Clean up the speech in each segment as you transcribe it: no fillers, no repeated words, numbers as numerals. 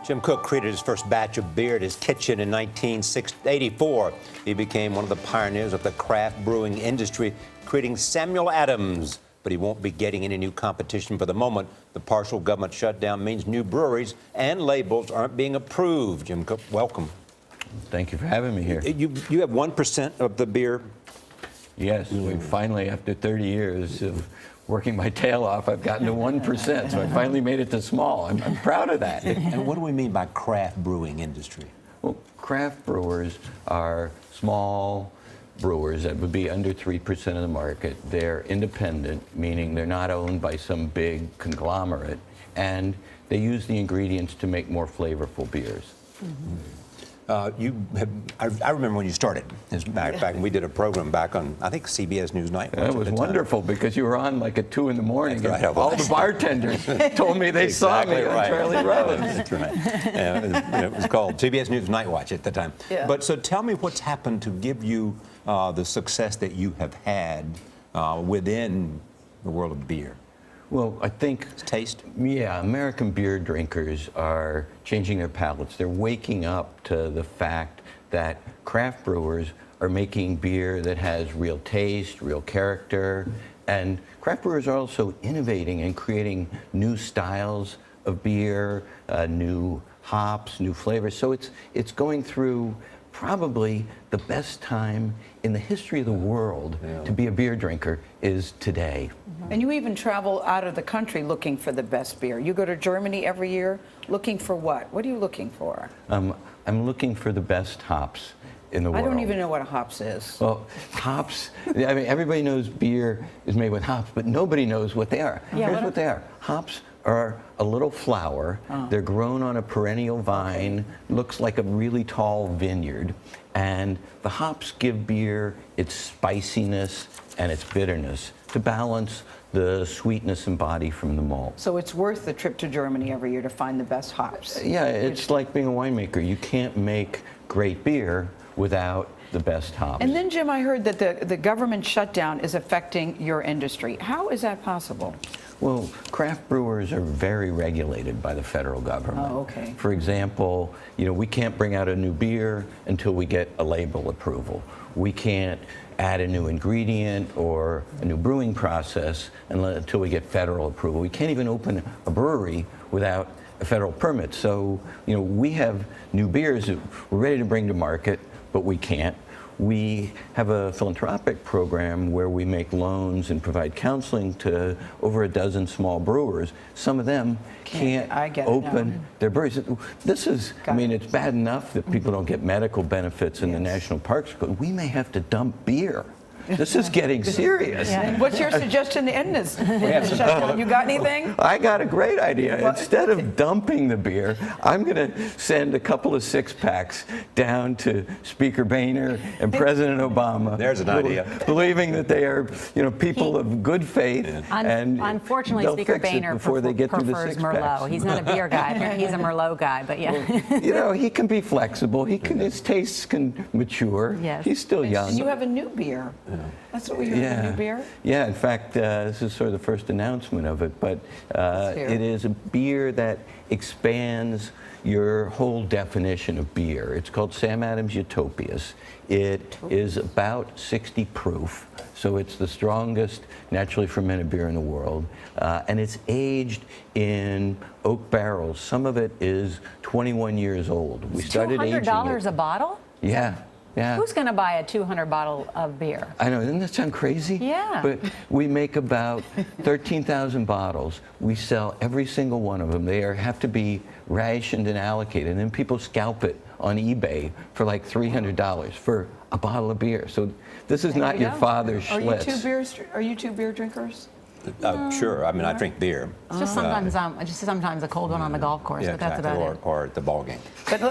Jim Koch created his first batch of beer at his kitchen in 1984. He became one of the pioneers of the craft brewing industry, creating Sam Adams. But he won't be getting any new competition for the moment. The partial government shutdown means new breweries and labels aren't being approved. Jim Koch, welcome. Thank you for having me here. You have 1% of the beer? Yes, we finally, after 30 years of working my tail off, I've gotten to 1%, so I finally made it to small. I'm proud of that. And what do we mean by craft brewing industry? Well, craft brewers are small brewers that would be under 3% of the market. They're independent, meaning they're not owned by some big conglomerate, and they use the ingredients to make more flavorful beers. Mm-hmm. I remember when you started. Back when we did a program back on, I think, CBS News Night. It was wonderful because you were on like at 2 in the morning. Right, and all the bartenders told me they saw me on Charlie Rose. That's right. It was called CBS News Night Watch at the time. Yeah. But so tell me what's happened to give you the success that you have had within the world of beer. Well, I think taste. Yeah, American beer drinkers are changing their palates. They're waking up to the fact that craft brewers are making beer that has real taste, real character, and craft brewers are also innovating and creating new styles of beer, new hops, new flavors. So it's going through probably the best time in the history of the world to be a beer drinker is today. And you even travel out of the country looking for the best beer. You go to Germany every year looking for what? What are you looking for? I'm looking for the best hops in the world. I don't even know what a hops is. Well, hops, I mean, everybody knows beer is made with hops, but nobody knows what they are. Yeah, Here's what they are. Hops are a little flower. They're grown on a perennial vine, looks like a really tall vineyard, and the hops give beer its spiciness and its bitterness to balance the sweetness and body from the malt. So it's worth the trip to Germany every year to find the best hops. Yeah, it's like being a winemaker. You can't make great beer without the best hops. And then, Jim, I heard that the government shutdown is affecting your industry. How is that possible? Well, craft brewers are very regulated by the federal government. Oh, okay. For example, we can't bring out a new beer until we get a label approval. We can't add a new ingredient or a new brewing process until we get federal approval. We can't even open a brewery without a federal permit. So, we have new beers that we're ready to bring to market, but we can't. We have a philanthropic program where we make loans and provide counseling to over a dozen small brewers. Some of them can't open their breweries. This is, it's bad enough that people don't get medical benefits in the national parks, but we may have to dump beer. This is getting serious. Yeah. What's your suggestion to end this shutdown? You got anything? I got a great idea. Instead of dumping the beer, I'm going to send a couple of six-packs down to Speaker Boehner and President Obama. There's an idea. Believing that they are, people of good faith. And unfortunately, Speaker Boehner prefers Merlot. He's not a beer guy. He's a Merlot guy, but yeah. Well, he can be flexible. His tastes can mature. Yes. He's still young. And you have a new beer. That's what we heard, a new beer? Yeah, in fact, this is sort of the first announcement of it, but it is a beer that expands your whole definition of beer. It's called Sam Adams Utopia. It is about 60 proof, so it's the strongest naturally fermented beer in the world, and it's aged in oak barrels. Some of it is 21 years old. We started aging it. $200 a bottle? Yeah. Yeah. Who's going to buy a 200 bottle of beer? I know, doesn't that sound crazy? Yeah. But we make about 13,000 bottles. We sell every single one of them. They have to be rationed and allocated, and then people scalp it on eBay for like $300 for a bottle of beer. So this is not your father's Schlitz. Are you two beer drinkers? Sure. I drink beer. It's just sometimes a cold one on the golf course, but that's about it. Or at the ball game. But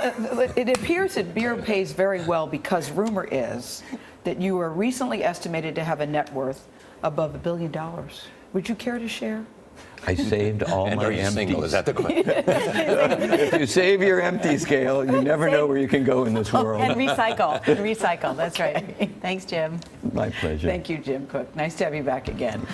it appears that beer pays very well because rumor is that you were recently estimated to have a net worth above $1 billion. Would you care to share? I saved all and my are you empties. single? Is that the question? If you save your empty scale, you never know where you can go in this world. And recycle. That's right. Thanks, Jim. My pleasure. Thank you, Jim Koch. Nice to have you back again.